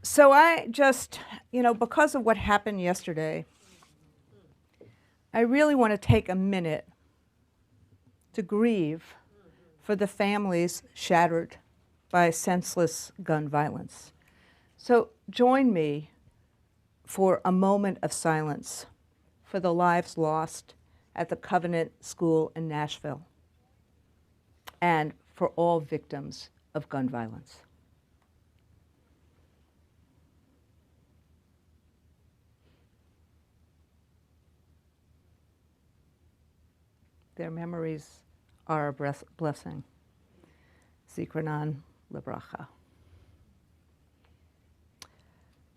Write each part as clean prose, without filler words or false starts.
So I just, because of what happened yesterday, I really want to take a minute to grieve for the families shattered by senseless gun violence. So join me for a moment of silence for the lives lost at the Covenant School in Nashville and for all victims of gun violence. Their memories are a blessing. Zichronan Libracha.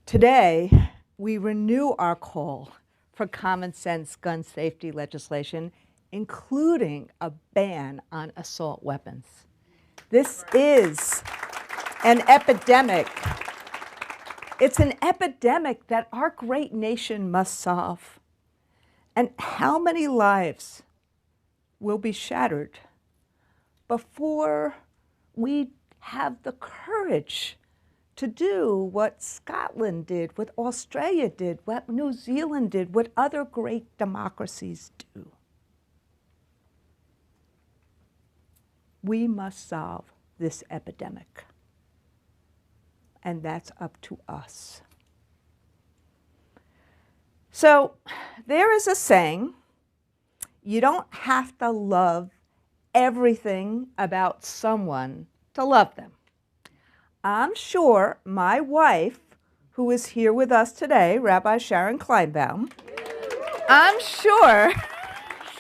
Today, we renew our call for common sense gun safety legislation, including a ban on assault weapons. This is an epidemic. It's an epidemic that our great nation must solve. And how many lives will be shattered before we have the courage to do what Scotland did, what Australia did, what New Zealand did, what other great democracies do? We must solve this epidemic, and that's up to us. So there is a saying, you don't have to love everything about someone to love them. I'm sure my wife, who is here with us today, Rabbi Sharon Kleinbaum, I'm sure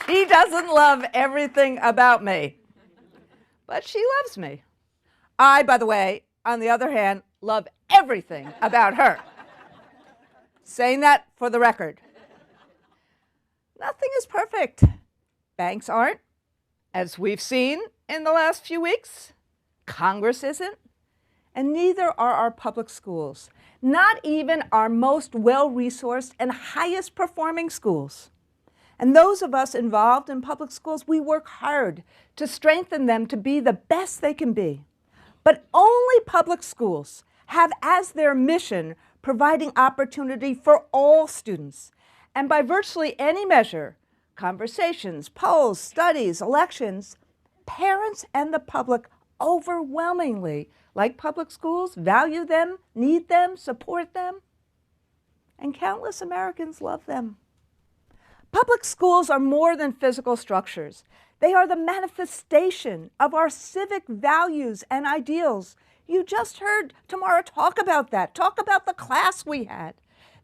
she doesn't love everything about me, but she loves me. I, by the way, on the other hand, love everything about her. Saying that for the record. Nothing is perfect. Banks aren't, as we've seen in the last few weeks. Congress isn't. And neither are our public schools, not even our most well-resourced and highest performing schools. And those of us involved in public schools, we work hard to strengthen them to be the best they can be. But only public schools have as their mission providing opportunity for all students. And by virtually any measure, conversations, polls, studies, elections, parents and the public overwhelmingly like public schools, value them, need them, support them, and countless Americans love them. Public schools are more than physical structures. They are the manifestation of our civic values and ideals. You just heard Tamara talk about that, talk about the class we had.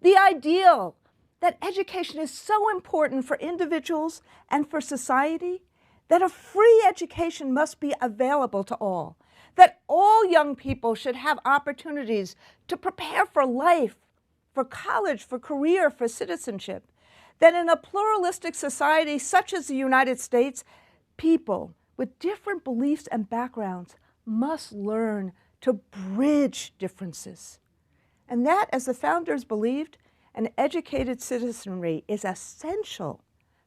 The ideal that education is so important for individuals and for society, that a free education must be available to all, that all young people should have opportunities to prepare for life, for college, for career, for citizenship, that in a pluralistic society such as the United States, people with different beliefs and backgrounds must learn to bridge differences. And that, as the founders believed, an educated citizenry is essential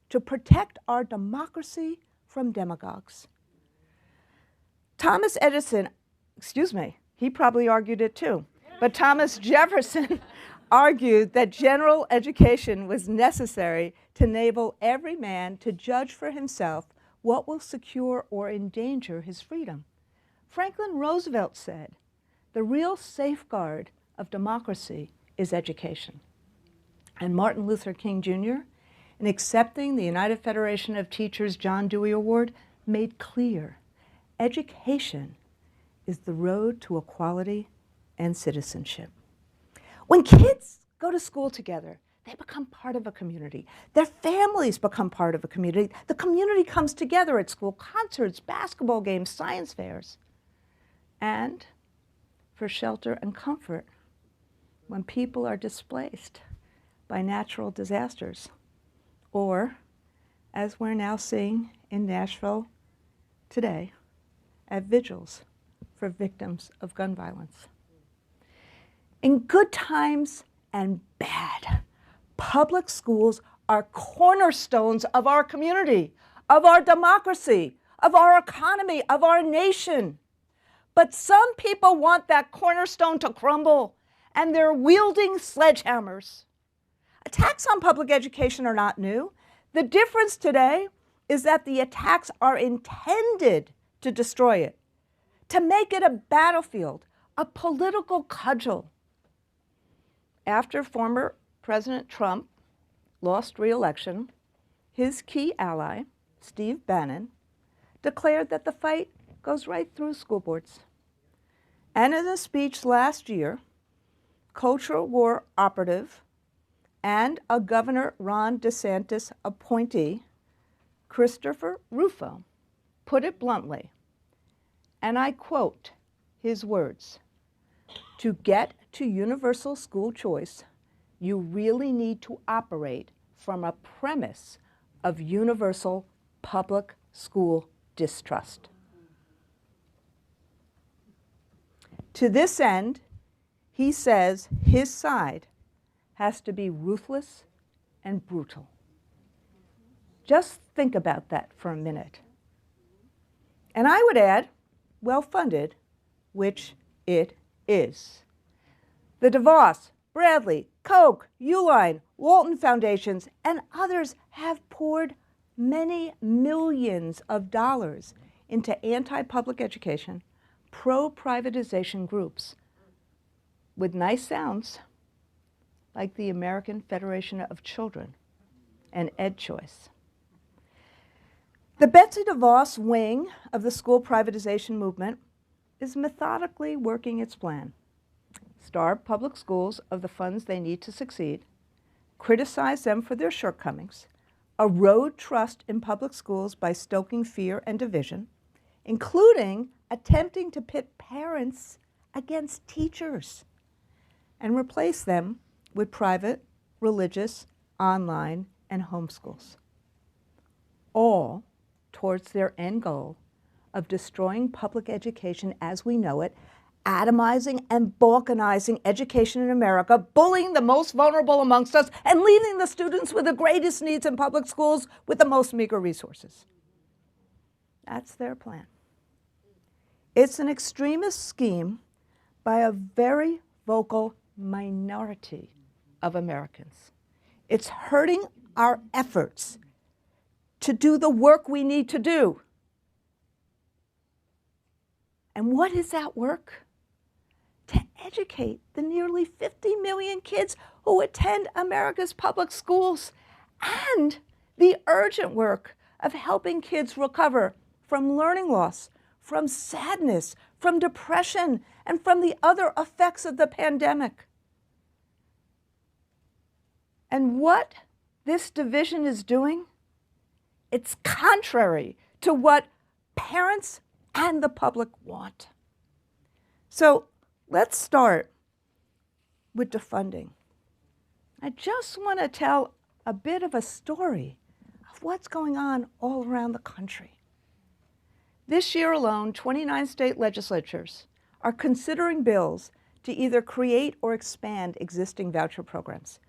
to protect our democracy from demagogues. Thomas Edison, he probably argued it too, but Thomas Jefferson argued that general education was necessary to enable every man to judge for himself what will secure or endanger his freedom. Franklin Roosevelt said, the real safeguard of democracy is education. And Martin Luther King Jr., in accepting the United Federation of Teachers John Dewey Award, made clear education is the road to equality and citizenship. When kids go to school together, they become part of a community. Their families become part of a community. The community comes together at school, concerts, basketball games, science fairs. And for shelter and comfort when people are displaced by natural disasters, or, as we're now seeing in Nashville today, at vigils for victims of gun violence. In good times and bad, public schools are cornerstones of our community, of our democracy, of our economy, of our nation. But some people want that cornerstone to crumble and they're wielding sledgehammers. Attacks on public education are not new. The difference today is that the attacks are intended to destroy it, to make it a battlefield, a political cudgel. After former President Trump lost re-election, his key ally, Steve Bannon, declared that the fight goes right through school boards. And in a speech last year, Cultural War operative and a Governor Ron DeSantis appointee, Christopher Rufo, put it bluntly, and I quote his words, "To get to universal school choice, you really need to operate from a premise of universal public school distrust." To this end, he says his side has to be ruthless and brutal. Just think about that for a minute. And I would add, well-funded, which it is. The DeVos, Bradley, Koch, Uline, Walton Foundations, and others have poured many millions of dollars into anti-public education, pro-privatization groups with nice sounds like the American Federation of Children and EdChoice. The Betsy DeVos wing of the school privatization movement is methodically working its plan. Starve public schools of the funds they need to succeed, criticize them for their shortcomings, erode trust in public schools by stoking fear and division, including attempting to pit parents against teachers, and replace them with private, religious, online, and homeschools, all towards their end goal of destroying public education as we know it, atomizing and balkanizing education in America, bullying the most vulnerable amongst us, and leaving the students with the greatest needs in public schools with the most meager resources. That's their plan. It's an extremist scheme by a very vocal minority of Americans. It's hurting our efforts to do the work we need to do. And what is that work? To educate the nearly 50 million kids who attend America's public schools, and the urgent work of helping kids recover from learning loss, from sadness, from depression, and from the other effects of the pandemic. And what this division is doing, it's contrary to what parents and the public want. So let's start with defunding. I just want to tell a bit of a story of what's going on all around the country. This year alone, 29 state legislatures are considering bills to either create or expand existing voucher programs.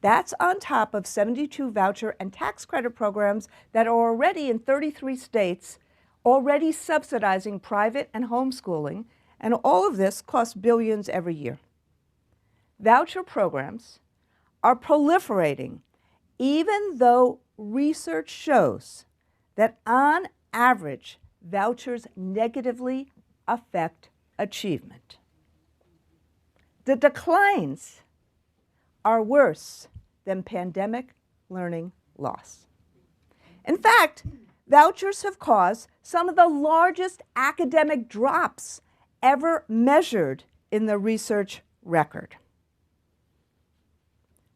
That's on top of 72 voucher and tax credit programs that are already in 33 states, already subsidizing private and homeschooling, and all of this costs billions every year. Voucher programs are proliferating, even though research shows that on average, vouchers negatively affect achievement. The declines are worse than pandemic learning loss. In fact, vouchers have caused some of the largest academic drops ever measured in the research record.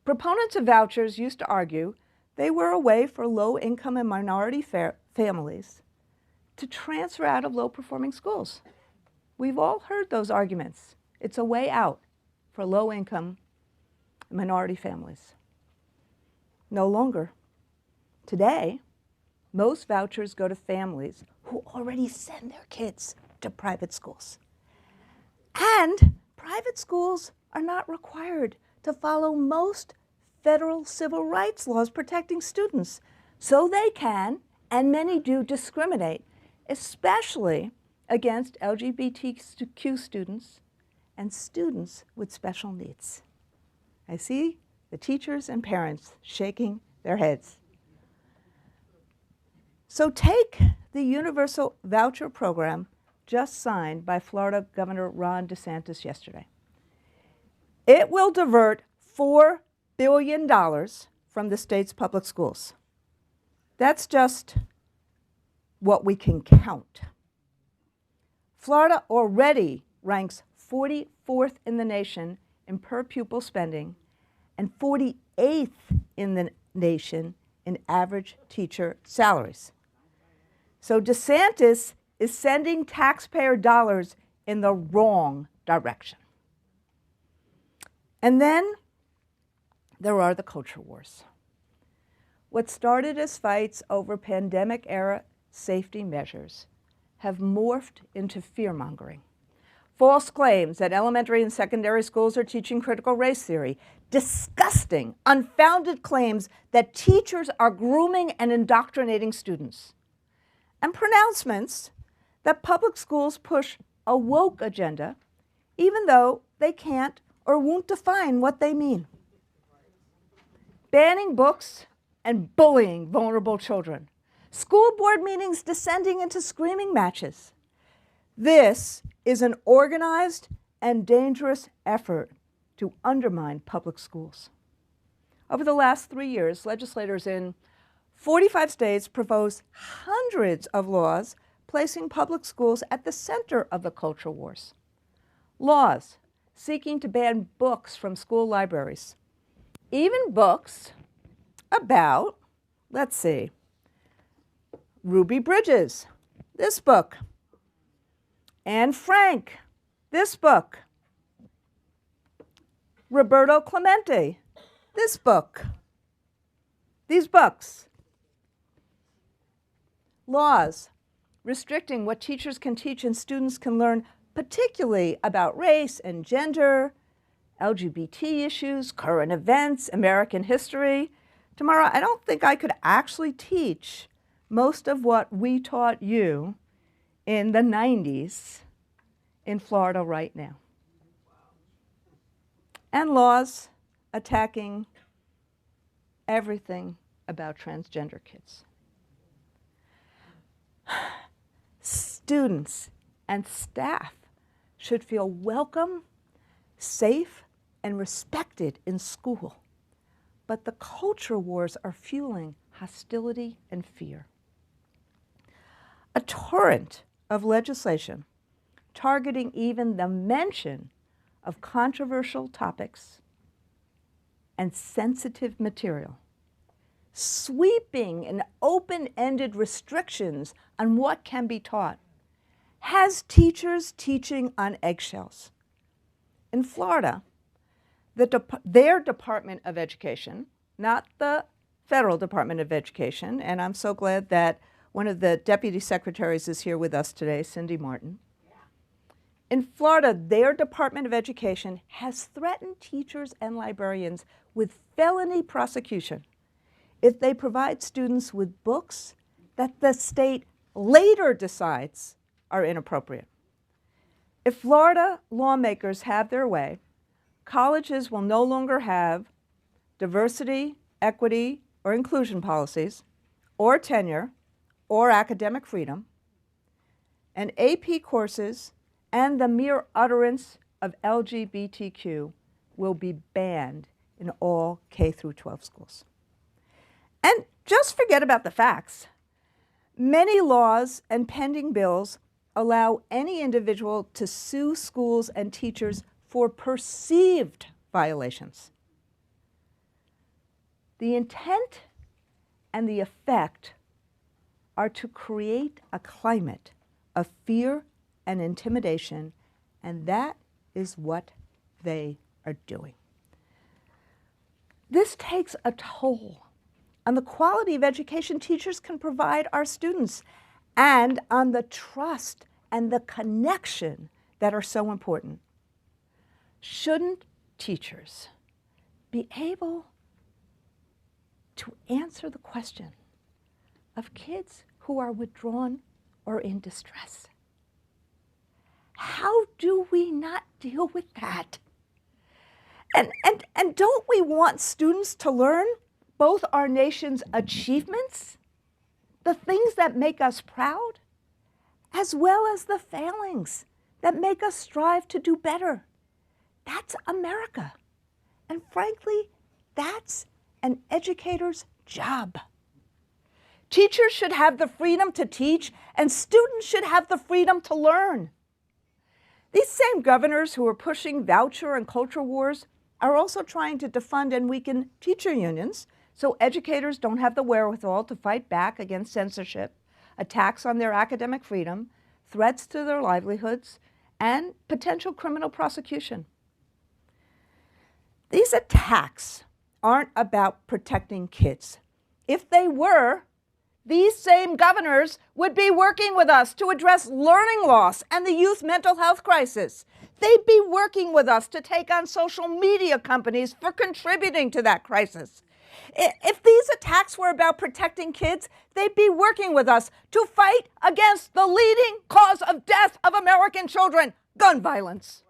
Proponents of vouchers used to argue they were a way for low-income and minority families to transfer out of low-performing schools. We've all heard those arguments. It's a way out for low-income minority families. No longer. Today, most vouchers go to families who already send their kids to private schools. And private schools are not required to follow most federal civil rights laws protecting students. So they can, and many do, discriminate, especially against LGBTQ students and students with special needs. I see the teachers and parents shaking their heads. So take the Universal Voucher Program just signed by Florida Governor Ron DeSantis yesterday. It will divert $4 billion from the state's public schools. That's just what we can count. Florida already ranks 44th in the nation in per pupil spending and 48th in the nation in average teacher salaries. So DeSantis is sending taxpayer dollars in the wrong direction. And then there are the culture wars. What started as fights over pandemic-era safety measures have morphed into fear-mongering. False claims that elementary and secondary schools are teaching critical race theory. Disgusting, unfounded claims that teachers are grooming and indoctrinating students. And pronouncements that public schools push a woke agenda, even though they can't or won't define what they mean. Banning books and bullying vulnerable children. School board meetings descending into screaming matches. This is an organized and dangerous effort to undermine public schools. Over the last 3 years, legislators in 45 states proposed hundreds of laws placing public schools at the center of the culture wars. Laws seeking to ban books from school libraries, even books about, let's see, Ruby Bridges, this book, Anne Frank, this book, Roberto Clemente, this book, these books. Laws restricting what teachers can teach and students can learn, particularly about race and gender, LGBT issues, current events, American history. Tomorrow, I don't think I could actually teach most of what we taught you in the 90s in Florida right now. And laws attacking everything about transgender kids. Students and staff should feel welcome, safe, and respected in school. But the culture wars are fueling hostility and fear. A torrent of legislation targeting even the mention of controversial topics and sensitive material, sweeping and open-ended restrictions on what can be taught, has teachers teaching on eggshells. In Florida, their Department of Education, not the Federal Department of Education, and I'm so glad that one of the deputy secretaries is here with us today, Cindy Martin. In Florida, their Department of Education has threatened teachers and librarians with felony prosecution if they provide students with books that the state later decides are inappropriate. If Florida lawmakers have their way, colleges will no longer have diversity, equity, or inclusion policies, or tenure, or academic freedom, and AP courses and the mere utterance of LGBTQ will be banned in all K-12 schools. And just forget about the facts. Many laws and pending bills allow any individual to sue schools and teachers for perceived violations. The intent and the effect are to create a climate of fear and intimidation, and that is what they are doing. This takes a toll on the quality of education teachers can provide our students and on the trust and the connection that are so important. Shouldn't teachers be able to answer the question of kids who are withdrawn or in distress? How do we not deal with that? And don't we want students to learn both our nation's achievements, the things that make us proud, as well as the failings that make us strive to do better? That's America. And frankly, that's an educator's job. Teachers should have the freedom to teach, and students should have the freedom to learn. These same governors who are pushing voucher and culture wars are also trying to defund and weaken teacher unions so educators don't have the wherewithal to fight back against censorship, attacks on their academic freedom, threats to their livelihoods, and potential criminal prosecution. These attacks aren't about protecting kids. If they were, these same governors would be working with us to address learning loss and the youth mental health crisis. They'd be working with us to take on social media companies for contributing to that crisis. If these attacks were about protecting kids, they'd be working with us to fight against the leading cause of death of American children, gun violence.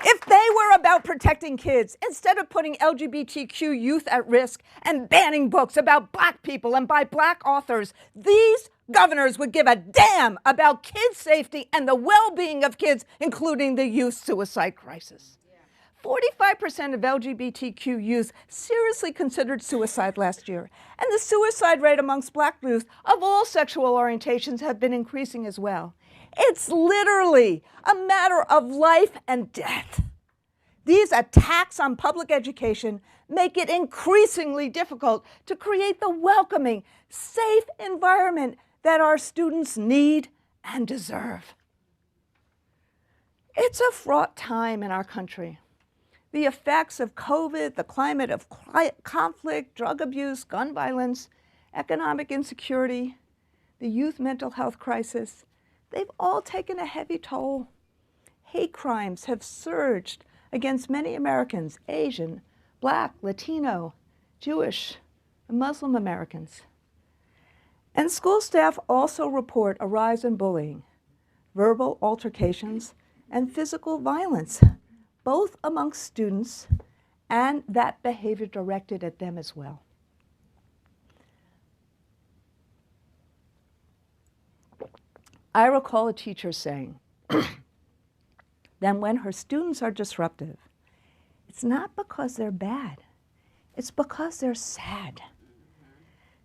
If they were about protecting kids, instead of putting LGBTQ youth at risk and banning books about Black people and by Black authors, these governors would give a damn about kids' safety and the well-being of kids, including the youth suicide crisis. 45% of LGBTQ youth seriously considered suicide last year, and the suicide rate amongst Black youth of all sexual orientations have been increasing as well. It's literally a matter of life and death. These attacks on public education make it increasingly difficult to create the welcoming, safe environment that our students need and deserve. It's a fraught time in our country. The effects of COVID, the climate of conflict, drug abuse, gun violence, economic insecurity, the youth mental health crisis, they've all taken a heavy toll. Hate crimes have surged against many Americans, Asian, Black, Latino, Jewish, and Muslim Americans. And school staff also report a rise in bullying, verbal altercations, and physical violence, both amongst students and that behavior directed at them as well. I recall a teacher saying that when her students are disruptive, it's not because they're bad, it's because they're sad.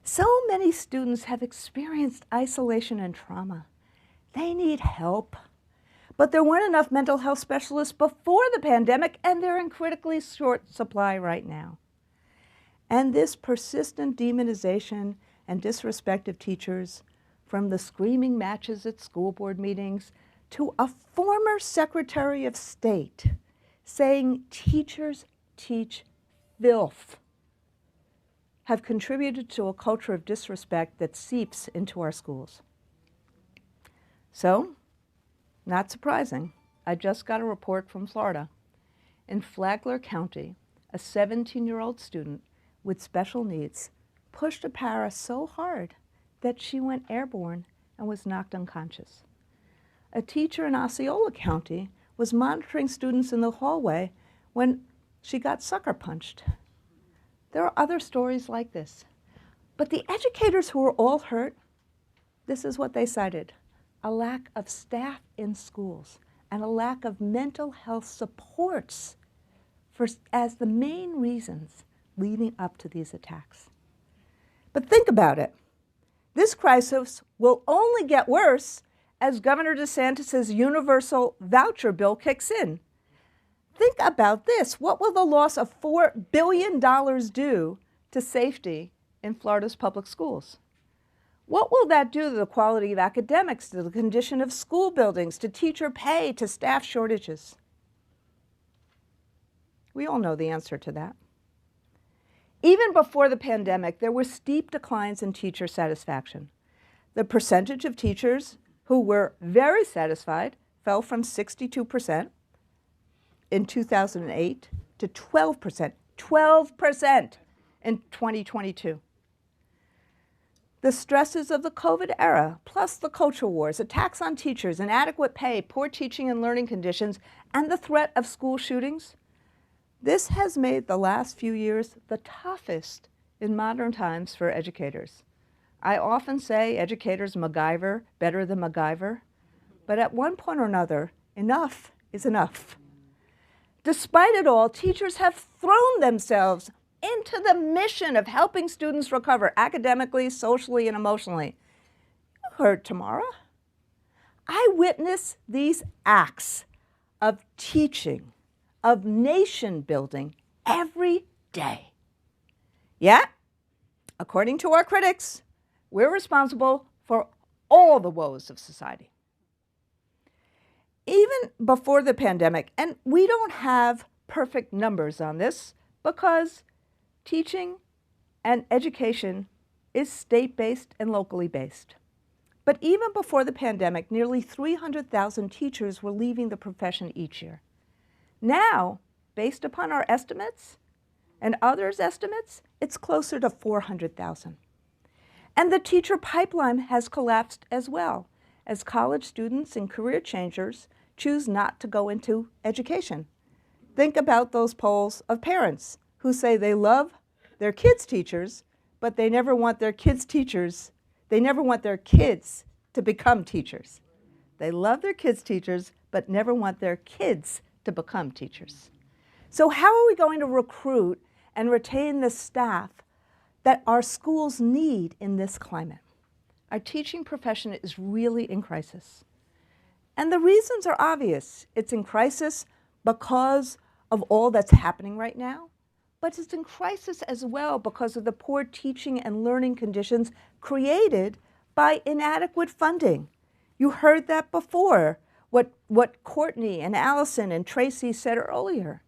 So many students have experienced isolation and trauma. They need help. But there weren't enough mental health specialists before the pandemic, and they're in critically short supply right now. And this persistent demonization and disrespect of teachers, from the screaming matches at school board meetings to a former Secretary of State saying teachers teach filth, have contributed to a culture of disrespect that seeps into our schools. So, not surprising, I just got a report from Florida. In Flagler County, a 17-year-old student with special needs pushed a para so hard that she went airborne and was knocked unconscious. A teacher in Osceola County was monitoring students in the hallway when she got sucker punched. There are other stories like this. But the educators who were all hurt, this is what they cited: a lack of staff in schools and a lack of mental health supports as the main reasons leading up to these attacks. But think about it. This crisis will only get worse as Governor DeSantis' universal voucher bill kicks in. Think about this. What will the loss of $4 billion do to safety in Florida's public schools? What will that do to the quality of academics, to the condition of school buildings, to teacher pay, to staff shortages? We all know the answer to that. Even before the pandemic, there were steep declines in teacher satisfaction. The percentage of teachers who were very satisfied fell from 62% in 2008 to 12% in 2022. The stresses of the COVID era, plus the culture wars, attacks on teachers, inadequate pay, poor teaching and learning conditions, and the threat of school shootings, this has made the last few years the toughest in modern times for educators. I often say educators MacGyver better than MacGyver, but at one point or another, enough is enough. Despite it all, teachers have thrown themselves into the mission of helping students recover academically, socially, and emotionally. You heard Tamara. I witness these acts of teaching, of nation building every day. Yet, according to our critics, we're responsible for all the woes of society. Even before the pandemic, and we don't have perfect numbers on this because teaching and education is state-based and locally based. But even before the pandemic, nearly 300,000 teachers were leaving the profession each year. Now, based upon our estimates and others' estimates, it's closer to 400,000. And the teacher pipeline has collapsed as well, as college students and career changers choose not to go into education. Think about those polls of parents who say they love their kids' teachers, but they never want their kids' teachers, they never want their kids to become teachers. They love their kids' teachers, but never want their kids to become teachers. So how are we going to recruit and retain the staff that our schools need in this climate? Our teaching profession is really in crisis. And the reasons are obvious. It's in crisis because of all that's happening right now, but it's in crisis as well because of the poor teaching and learning conditions created by inadequate funding. You heard that before, what Courtney and Allison and Tracy said earlier.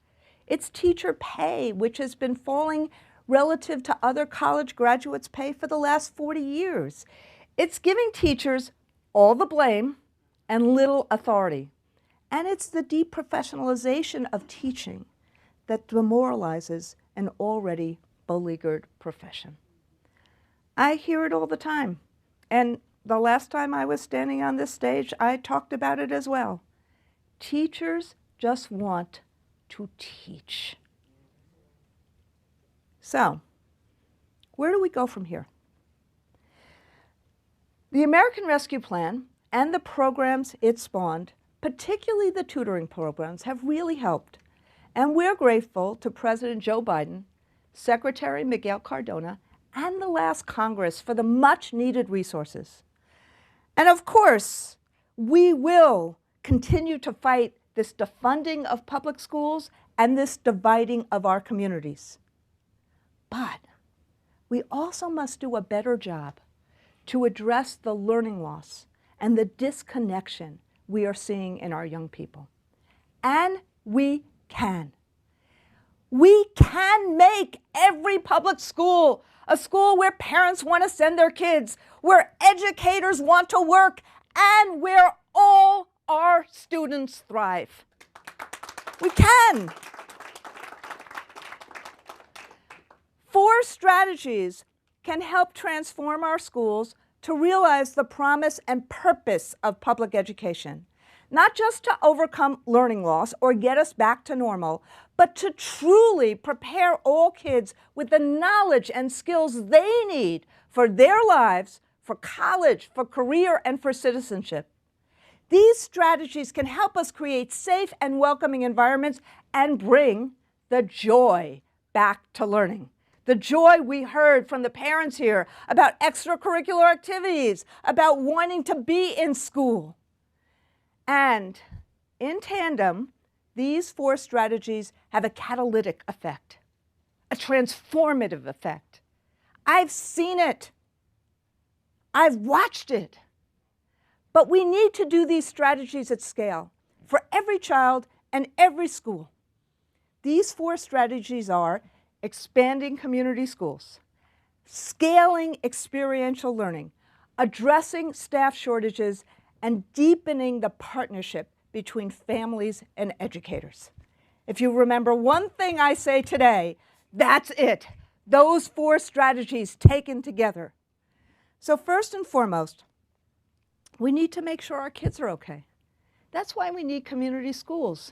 It's teacher pay, which has been falling relative to other college graduates' pay for the last 40 years. It's giving teachers all the blame and little authority. And it's the deprofessionalization of teaching that demoralizes an already beleaguered profession. I hear it all the time. And the last time I was standing on this stage, I talked about it as well. Teachers just want to teach. So, where do we go from here? The American Rescue Plan and the programs it spawned, particularly the tutoring programs, have really helped. And we're grateful to President Joe Biden, Secretary Miguel Cardona, and the last Congress for the much-needed resources. And of course, we will continue to fight this defunding of public schools and this dividing of our communities. But we also must do a better job to address the learning loss and the disconnection we are seeing in our young people. And we can. We can make every public school a school where parents want to send their kids, where educators want to work, and where all our students thrive. We can. 4 strategies can help transform our schools to realize the promise and purpose of public education. Not just to overcome learning loss or get us back to normal, but to truly prepare all kids with the knowledge and skills they need for their lives, for college, for career, and for citizenship. These strategies can help us create safe and welcoming environments and bring the joy back to learning. The joy we heard from the parents here about extracurricular activities, about wanting to be in school. And in tandem, these 4 strategies have a catalytic effect, a transformative effect. I've seen it. I've watched it. But we need to do these strategies at scale for every child and every school. These 4 strategies are expanding community schools, scaling experiential learning, addressing staff shortages, and deepening the partnership between families and educators. If you remember one thing I say today, that's it. Those 4 strategies taken together. So first and foremost, we need to make sure our kids are okay. That's why we need community schools,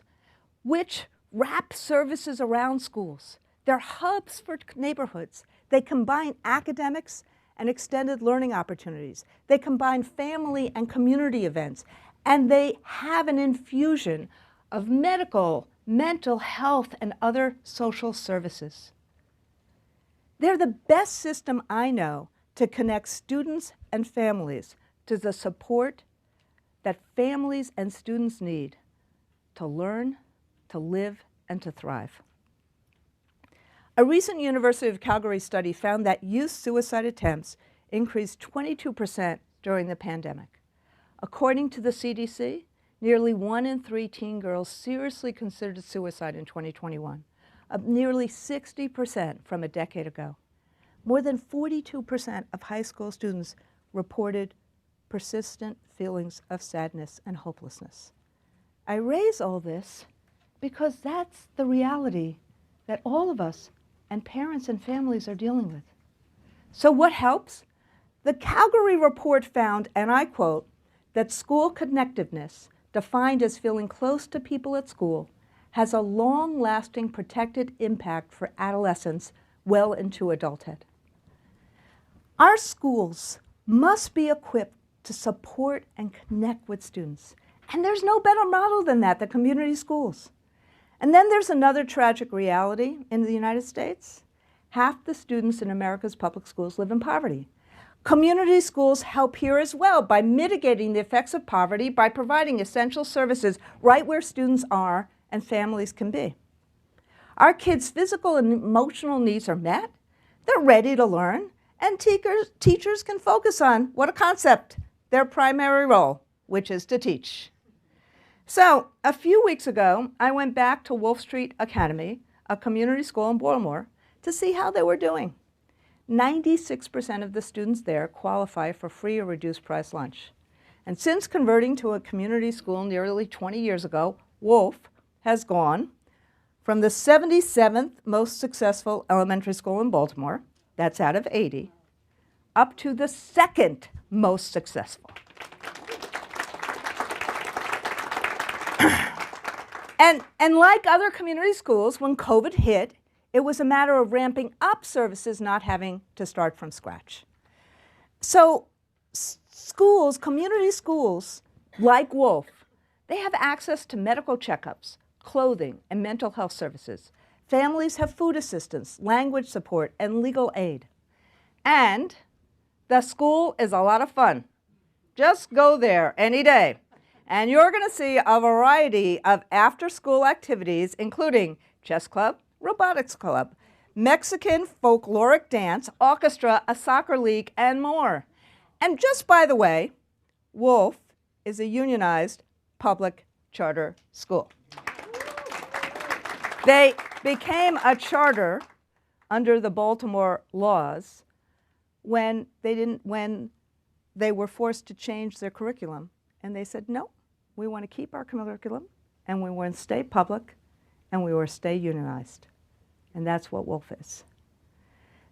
which wrap services around schools. They're hubs for neighborhoods. They combine academics and extended learning opportunities. They combine family and community events, and they have an infusion of medical, mental health, and other social services. They're the best system I know to connect students and families to the support that families and students need to learn, to live, and to thrive. A recent University of Calgary study found that youth suicide attempts increased 22% during the pandemic. According to the CDC, nearly 1 in 3 teen girls seriously considered suicide in 2021, up nearly 60% from a decade ago. More than 42% of high school students reported persistent feelings of sadness and hopelessness. I raise all this because that's the reality that all of us and parents and families are dealing with. So what helps? The Calgary report found, and I quote, that school connectiveness, defined as feeling close to people at school, has a long-lasting protected impact for adolescents well into adulthood. Our schools must be equipped to support and connect with students. And there's no better model than that, the community schools. And then there's another tragic reality in the United States. Half the students in America's public schools live in poverty. Community schools help here as well by mitigating the effects of poverty by providing essential services right where students are and families can be. Our kids' physical and emotional needs are met, they're ready to learn, and teachers can focus on what a concept, their primary role, which is to teach. So a few weeks ago, I went back to Wolf Street Academy, a community school in Baltimore, to see how they were doing. 96% of the students there qualify for free or reduced price lunch. And since converting to a community school nearly 20 years ago, Wolf has gone from the 77th most successful elementary school in Baltimore, that's out of 80, up to the 2nd most successful. And like other community schools, when COVID hit, it was a matter of ramping up services, not having to start from scratch. So schools, community schools like Wolf, they have access to medical checkups, clothing, and mental health services. Families have food assistance, language support, and legal aid. And the school is a lot of fun. Just go there any day. And you're going to see a variety of after-school activities, including chess club, robotics club, Mexican folkloric dance, orchestra, a soccer league, and more. And just by the way, Wolf is a unionized public charter school. They became a charter under the Baltimore laws when they were forced to change their curriculum. And they said, no, we want to keep our curriculum, and we want to stay public, and we want to stay unionized. And that's what Wolf is.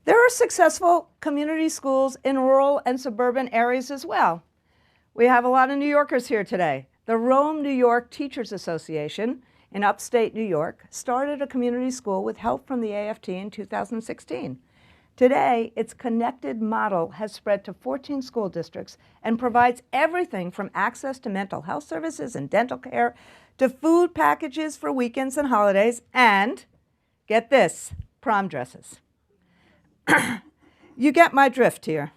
There are successful community schools in rural and suburban areas as well. We have a lot of New Yorkers here today. The Rome, New York Teachers Association in upstate New York started a community school with help from the AFT in 2016. Today, its connected model has spread to 14 school districts and provides everything from access to mental health services and dental care to food packages for weekends and holidays and, get this, prom dresses. You get my drift here.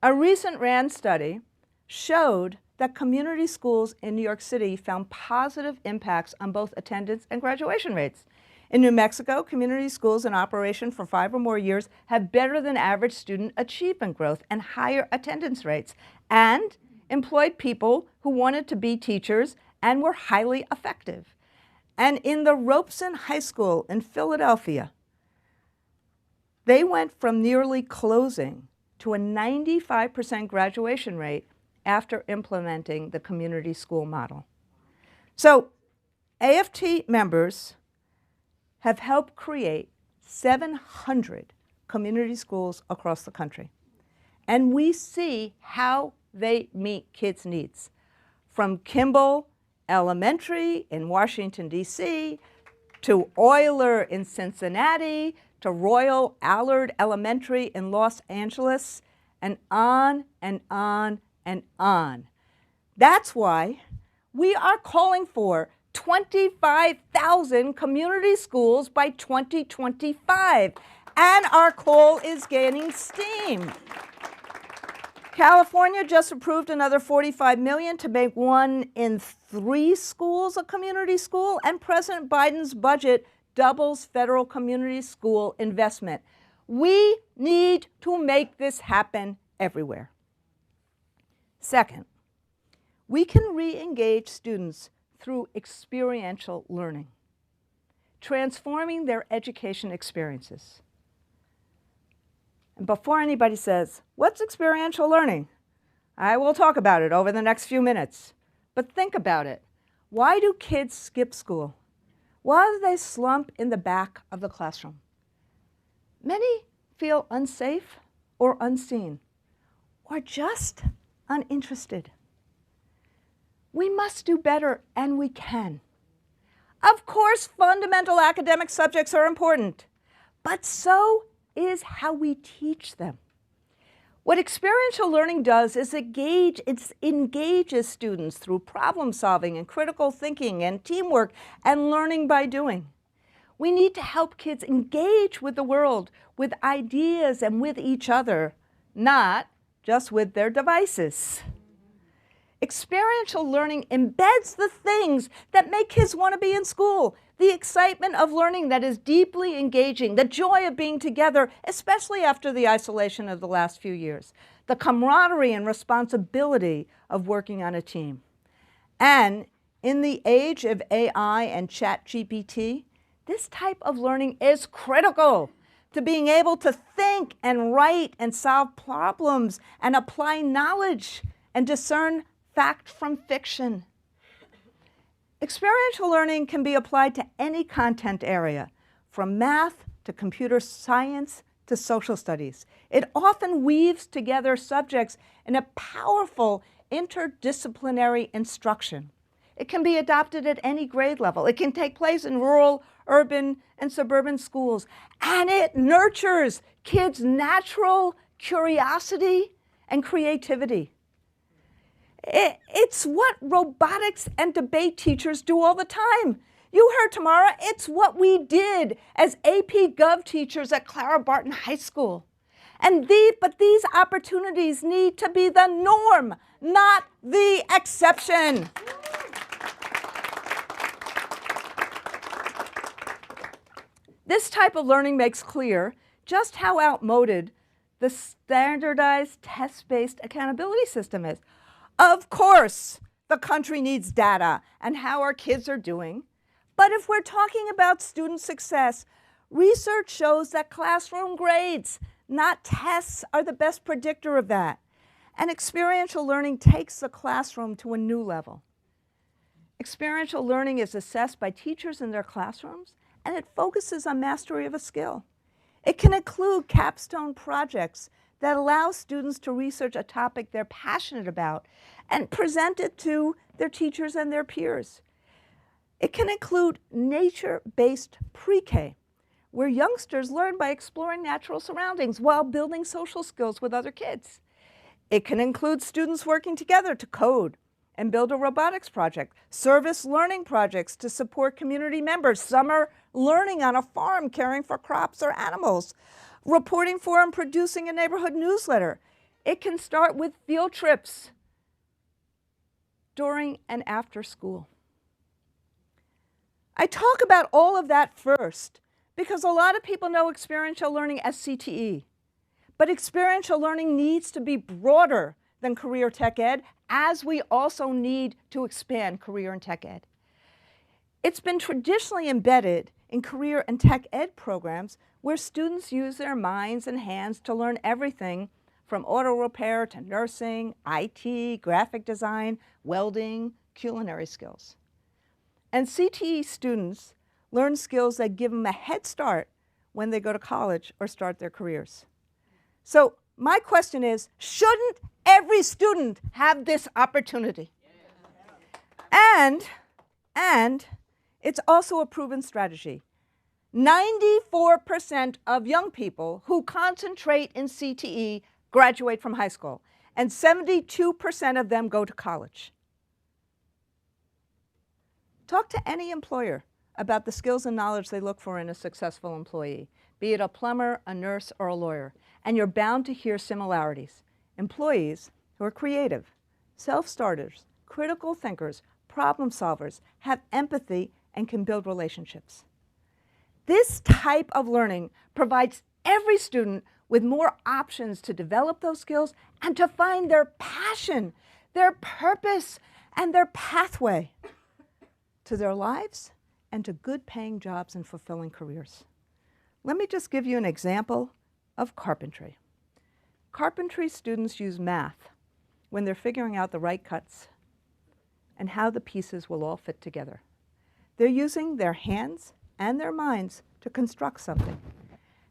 A recent RAND study showed that community schools in New York City found positive impacts on both attendance and graduation rates. In New Mexico, community schools in operation for 5 or more years have better than average student achievement growth and higher attendance rates, and employed people who wanted to be teachers and were highly effective. And in the Robeson High School in Philadelphia, they went from nearly closing to a 95% graduation rate after implementing the community school model. So AFT members have helped create 700 community schools across the country. and we see how they meet kids' needs. From Kimball Elementary in Washington, D.C., to Euler in Cincinnati, to Royal Allard Elementary in Los Angeles, and on and on and on. That's why we are calling for 25,000 community schools by 2025, and our call is gaining steam. California just approved another $45 million to make 1 in 3 schools a community school, and President Biden's budget doubles federal community school investment. We need to make this happen everywhere. Second, we can re-engage students through experiential learning, transforming their education experiences. And before anybody says, what's experiential learning? I will talk about it over the next few minutes. But think about it. Why do kids skip school? Why do they slump in the back of the classroom? Many feel unsafe or unseen, or just uninterested. We must do better, and we can. Of course, fundamental academic subjects are important, but so is how we teach them. What experiential learning does is it engages students through problem solving and critical thinking and teamwork and learning by doing. We need to help kids engage with the world, with ideas and with each other, not just with their devices. Experiential learning embeds the things that make kids want to be in school, the excitement of learning that is deeply engaging, the joy of being together, especially after the isolation of the last few years, the camaraderie and responsibility of working on a team. And in the age of AI and ChatGPT, this type of learning is critical to being able to think and write and solve problems and apply knowledge and discern fact from fiction. Experiential learning can be applied to any content area, from math to computer science to social studies. It often weaves together subjects in a powerful interdisciplinary instruction. It can be adopted at any grade level. It can take place in rural, urban, and suburban schools. And it nurtures kids' natural curiosity and creativity. It's what robotics and debate teachers do all the time. You heard Tamara, it's what we did as AP Gov teachers at Clara Barton High School. But these opportunities need to be the norm, not the exception. This type of learning makes clear just how outmoded the standardized test-based accountability system is. Of course, the country needs data and how our kids are doing. But if we're talking about student success, research shows that classroom grades, not tests, are the best predictor of that. And experiential learning takes the classroom to a new level. Experiential learning is assessed by teachers in their classrooms, and it focuses on mastery of a skill. It can include capstone projects that allow students to research a topic they're passionate about and present it to their teachers and their peers. It can include nature-based pre-K, where youngsters learn by exploring natural surroundings while building social skills with other kids. It can include students working together to code and build a robotics project, service learning projects to support community members, summer learning on a farm caring for crops or animals, reporting for and producing a neighborhood newsletter. It can start with field trips during and after school. I talk about all of that first because a lot of people know experiential learning as CTE. But experiential learning needs to be broader than career tech ed, as we also need to expand career and tech ed. It's been traditionally embedded in career and tech ed programs where students use their minds and hands to learn everything from auto repair to nursing, IT, graphic design, welding, culinary skills. And CTE students learn skills that give them a head start when they go to college or start their careers. So my question is, shouldn't every student have this opportunity? And it's also a proven strategy. 94% of young people who concentrate in CTE graduate from high school, and 72% of them go to college. Talk to any employer about the skills and knowledge they look for in a successful employee, be it a plumber, a nurse, or a lawyer, and you're bound to hear similarities. Employees who are creative, self-starters, critical thinkers, problem solvers, have empathy, and can build relationships. This type of learning provides every student with more options to develop those skills and to find their passion, their purpose, and their pathway to their lives and to good-paying jobs and fulfilling careers. Let me just give you an example of carpentry. Carpentry students use math when they're figuring out the right cuts and how the pieces will all fit together. They're using their hands and their minds to construct something.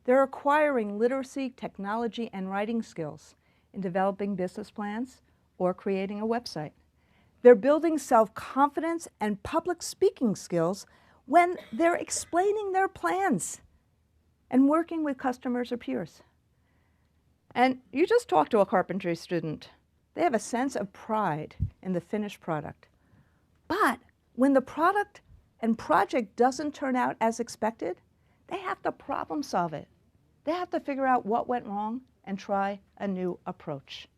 They're acquiring literacy, technology, and writing skills in developing business plans or creating a website. They're building self-confidence and public speaking skills when they're explaining their plans and working with customers or peers. And you just talk to a carpentry student. They have a sense of pride in the finished product. But when the product and project doesn't turn out as expected, they have to problem solve it. They have to figure out what went wrong and try a new approach.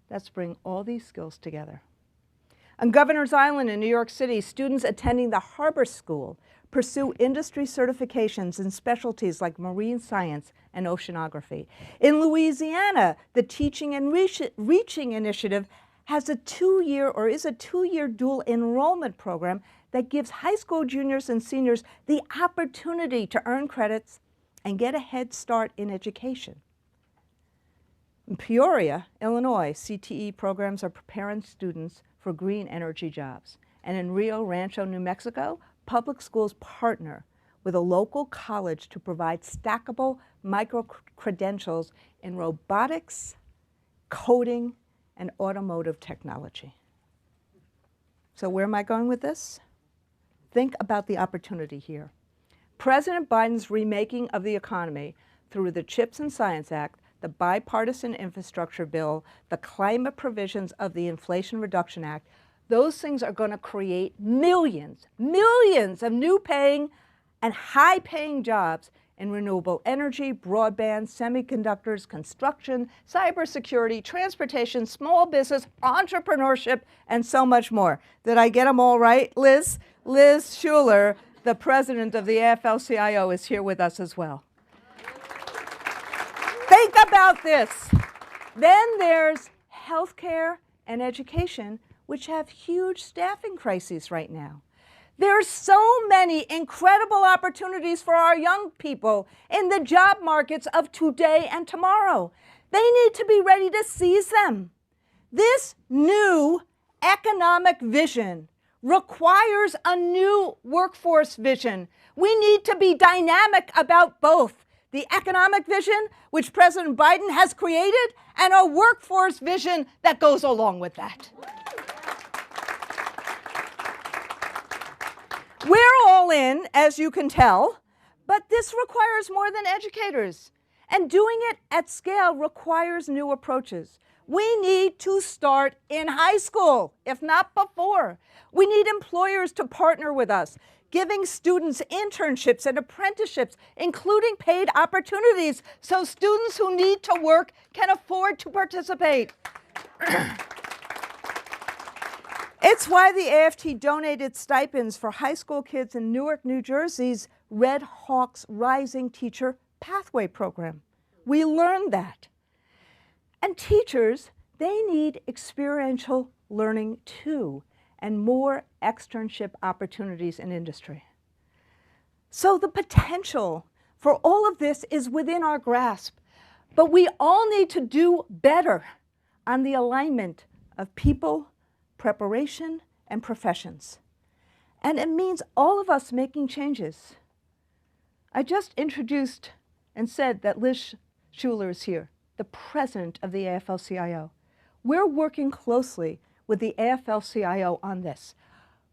Let's bring all these skills together. On Governor's Island in New York City, students attending the Harbor School pursue industry certifications in specialties like marine science and oceanography. In Louisiana, the Teaching and Reaching Initiative is a two-year dual enrollment program that gives high school juniors and seniors the opportunity to earn credits and get a head start in education. In Peoria, Illinois, CTE programs are preparing students for green energy jobs. And in Rio Rancho, New Mexico, public schools partner with a local college to provide stackable micro-credentials in robotics, coding, and automotive technology. So where am I going with this? Think about the opportunity here. President Biden's remaking of the economy through the CHIPS and Science Act, the bipartisan infrastructure bill, the climate provisions of the Inflation Reduction Act, those things are going to create millions of new paying and high paying jobs in renewable energy, broadband, semiconductors, construction, cybersecurity, transportation, small business, entrepreneurship, and so much more. Did I get them all right, Liz? Liz Schuler, the president of the AFL-CIO, is here with us as well. Think about this. Then there's healthcare and education, which have huge staffing crises right now. There are so many incredible opportunities for our young people in the job markets of today and tomorrow. They need to be ready to seize them. This new economic vision requires a new workforce vision. We need to be dynamic about both the economic vision, which President Biden has created, and a workforce vision that goes along with that. We're all in, as you can tell, but this requires more than educators. And doing it at scale requires new approaches. We need to start in high school, if not before. We need employers to partner with us, giving students internships and apprenticeships, including paid opportunities, so students who need to work can afford to participate. It's why the AFT donated stipends for high school kids in Newark, New Jersey's Red Hawks Rising Teacher Pathway Program. We learned that. And teachers, they need experiential learning too, and more externship opportunities in industry. So the potential for all of this is within our grasp, but we all need to do better on the alignment of people, preparation, and professions. And it means all of us making changes. I just introduced and said that Liz Schuler is here. the president of the AFL-CIO. We're working closely with the AFL-CIO on this.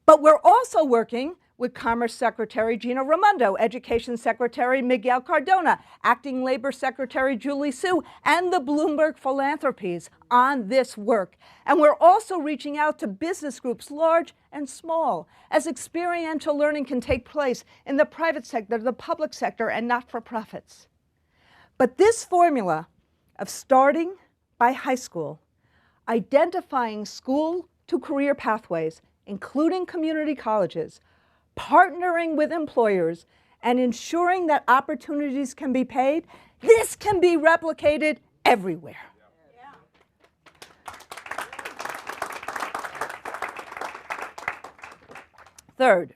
But we're also working with Commerce Secretary Gina Raimondo, Education Secretary Miguel Cardona, Acting Labor Secretary Julie Su, and the Bloomberg Philanthropies on this work. And we're also reaching out to business groups, large and small, as experiential learning can take place in the private sector, the public sector, and not-for-profits. But this formula of starting by high school, identifying school-to-career pathways, including community colleges, partnering with employers, and ensuring that opportunities can be paid, this can be replicated everywhere. Third,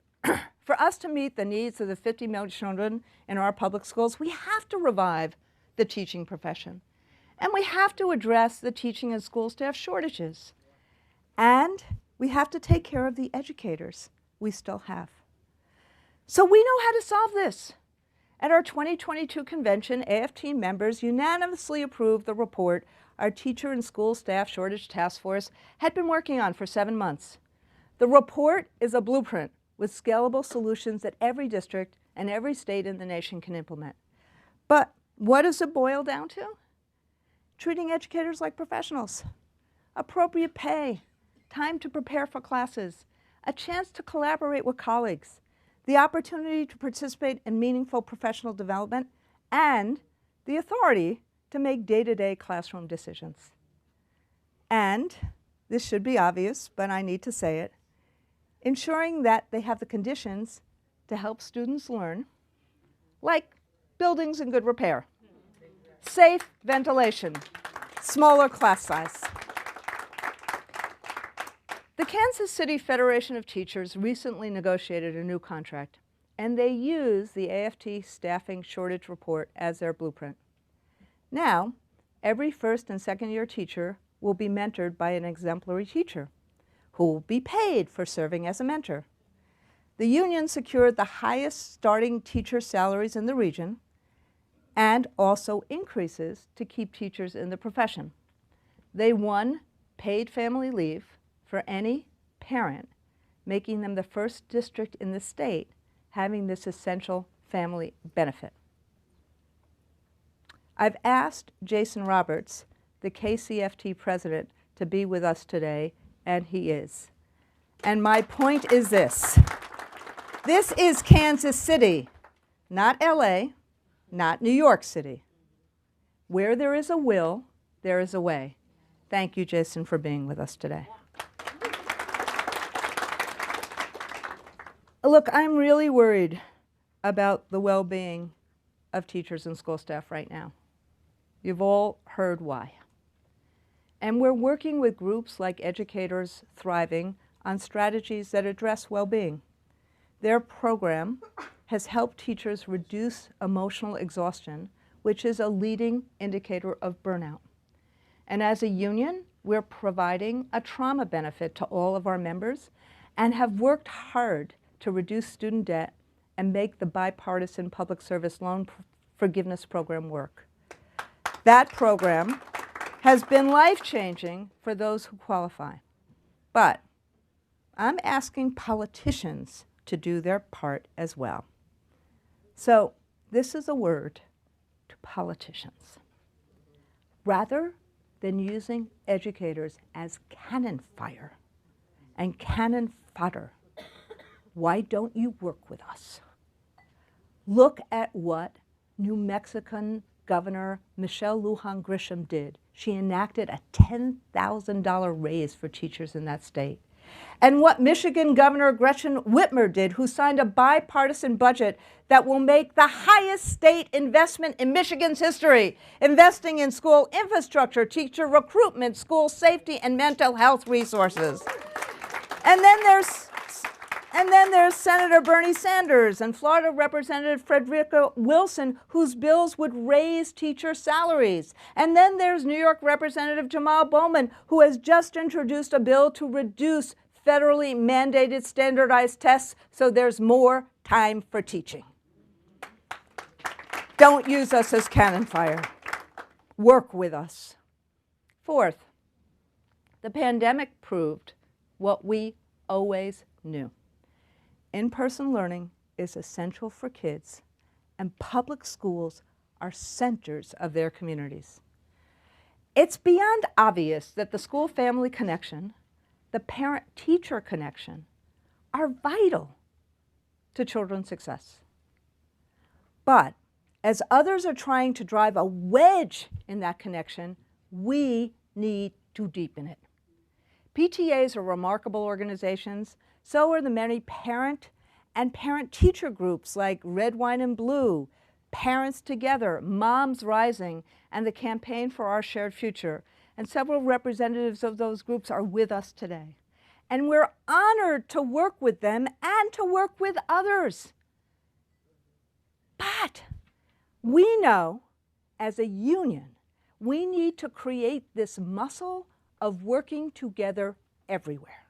for us to meet the needs of the 50 million children in our public schools, we have to revive the teaching profession. And we have to address the teaching and school staff shortages. And we have to take care of the educators we still have. So we know how to solve this. At our 2022 convention, AFT members unanimously approved the report our Teacher and School Staff Shortage Task Force had been working on for 7 months. The report is a blueprint with scalable solutions that every district and every state in the nation can implement. But what does it boil down to? Treating educators like professionals, appropriate pay, time to prepare for classes, a chance to collaborate with colleagues, the opportunity to participate in meaningful professional development, and the authority to make day-to-day classroom decisions. And, this should be obvious, but I need to say it, ensuring that they have the conditions to help students learn, like buildings in good repair, safe ventilation, smaller class size. The Kansas City Federation of Teachers recently negotiated a new contract, and they use the AFT Staffing Shortage Report as their blueprint. Now, every first and second year teacher will be mentored by an exemplary teacher who will be paid for serving as a mentor. The union secured the highest starting teacher salaries in the region and also increases to keep teachers in the profession. They won paid family leave for any parent, making them the first district in the state having this essential family benefit. I've asked Jason Roberts, the KCFT president, to be with us today, and he is. And my point is this. This is Kansas City, not LA, not New York City. Where there is a will, there is a way. Thank you, Jason, for being with us today. Look, I'm really worried about the well-being of teachers and school staff right now. You've all heard why. And we're working with groups like Educators Thriving on strategies that address well-being. Their program has helped teachers reduce emotional exhaustion, which is a leading indicator of burnout. And as a union, we're providing a trauma benefit to all of our members and have worked hard to reduce student debt and make the bipartisan public service loan forgiveness program work. That program has been life-changing for those who qualify. But I'm asking politicians to do their part as well. So this is a word to politicians. Rather than using educators as cannon fire and cannon fodder, why don't you work with us? Look at what New Mexican Governor Michelle Lujan Grisham did. She enacted a $10,000 raise for teachers in that state. And what Michigan Governor Gretchen Whitmer did, who signed a bipartisan budget that will make the highest state investment in Michigan's history, investing in school infrastructure, teacher recruitment, school safety, and mental health resources. And then there's Senator Bernie Sanders and Florida Representative Frederica Wilson, whose bills would raise teacher salaries. And then there's New York Representative Jamal Bowman, who has just introduced a bill to reduce federally mandated standardized tests so there's more time for teaching. Don't use us as cannon fire. work with us. Fourth, the pandemic proved what we always knew. In-person learning is essential for kids, and public schools are centers of their communities. It's beyond obvious that the school-family connection, the parent-teacher connection, are vital to children's success. But as others are trying to drive a wedge in that connection, we need to deepen it. PTAs are remarkable organizations. So are the many parent and parent-teacher groups like Red, Wine, and Blue, Parents Together, Moms Rising, and the Campaign for Our Shared Future. And several representatives of those groups are with us today. And we're honored to work with them and to work with others. But we know, as a union, we need to create this muscle of working together everywhere.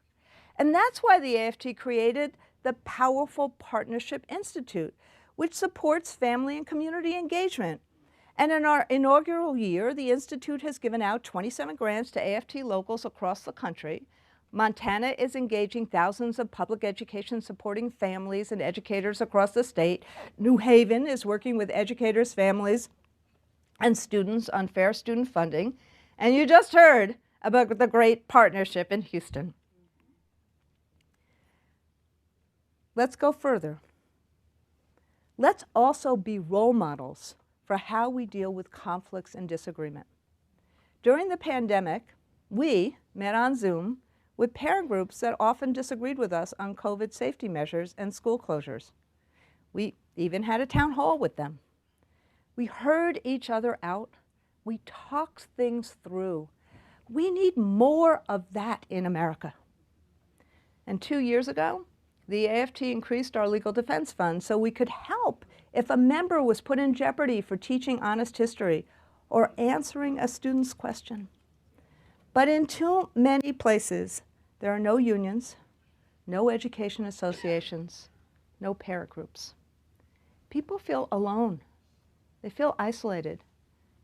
And that's why the AFT created the powerful Partnership Institute, which supports family and community engagement. And in our inaugural year, the Institute has given out 27 grants to AFT locals across the country. Montana is engaging thousands of public education supporting families and educators across the state. New Haven is working with educators, families, and students on fair student funding. And you just heard about the great partnership in Houston. Let's go further. Let's also be role models for how we deal with conflicts and disagreement. During the pandemic, we met on Zoom with parent groups that often disagreed with us on COVID safety measures and school closures. We even had a town hall with them. We heard each other out. We talked things through. We need more of that in America. And 2 years ago, the AFT increased our legal defense fund so we could help if a member was put in jeopardy for teaching honest history or answering a student's question. But in too many places, there are no unions, no education associations, no parent groups. People feel alone. They feel isolated.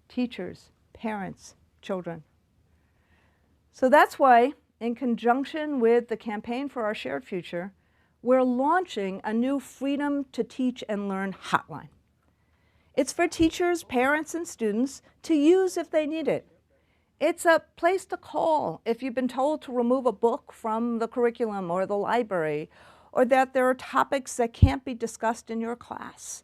Teachers, parents, children. So that's why, in conjunction with the Campaign for Our Shared Future, we're launching a new Freedom to Teach and Learn hotline. It's for teachers, parents, and students to use if they need it. It's a place to call if you've been told to remove a book from the curriculum or the library, or that there are topics that can't be discussed in your class,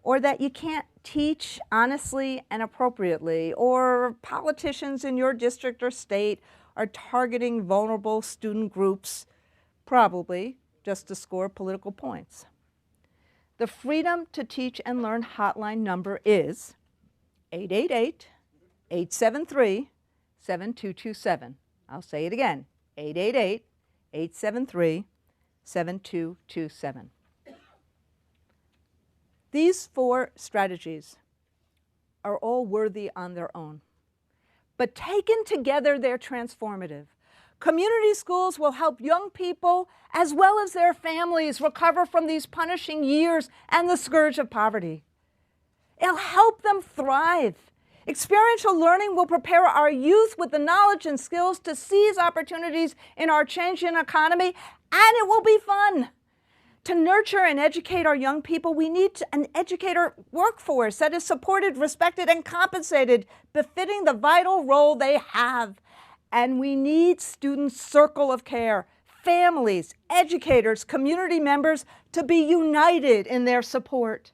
or that you can't teach honestly and appropriately, or politicians in your district or state are targeting vulnerable student groups, probably just to score political points. The Freedom to Teach and Learn hotline number is 888-873-7227. I'll say it again, 888-873-7227. These 4 strategies are all worthy on their own, but taken together, they're transformative. Community schools will help young people as well as their families recover from these punishing years and the scourge of poverty. It'll help them thrive. Experiential learning will prepare our youth with the knowledge and skills to seize opportunities in our changing economy, and it will be fun. To nurture and educate our young people, we need an educator workforce that is supported, respected, and compensated, befitting the vital role they have. And we need students' circle of care, families, educators, community members to be united in their support.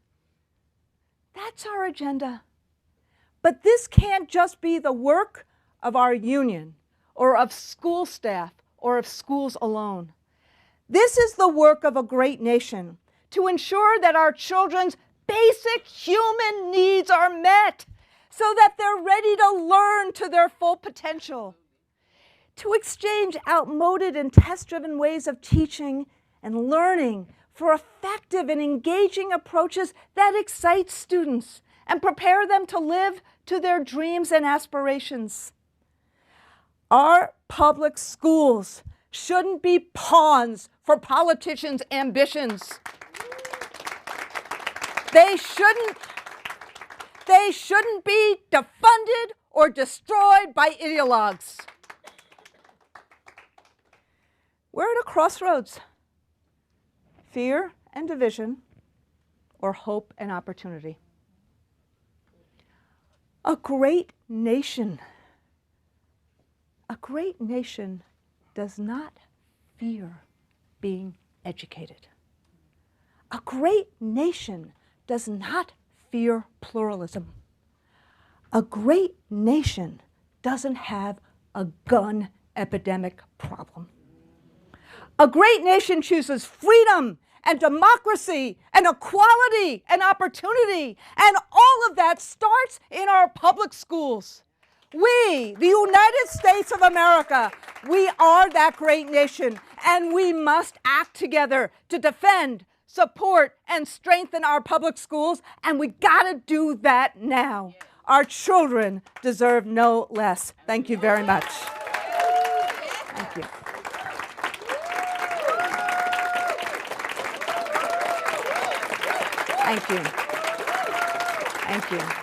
That's our agenda. But this can't just be the work of our union or of school staff or of schools alone. This is the work of a great nation to ensure that our children's basic human needs are met so that they're ready to learn to their full potential. To exchange outmoded and test-driven ways of teaching and learning for effective and engaging approaches that excite students and prepare them to live to their dreams and aspirations. Our public schools shouldn't be pawns for politicians' ambitions. They shouldn't be defunded or destroyed by ideologues. We're at a crossroads. Fear and division, or hope and opportunity. A great nation does not fear being educated. A great nation does not fear pluralism. A great nation doesn't have a gun epidemic problem. A great nation chooses freedom and democracy and equality and opportunity, and all of that starts in our public schools. We, the United States of America, we are that great nation, and we must act together to defend, support, and strengthen our public schools, and we gotta do that now. Our children deserve no less. Thank you very much. Thank you. Thank you. Thank you.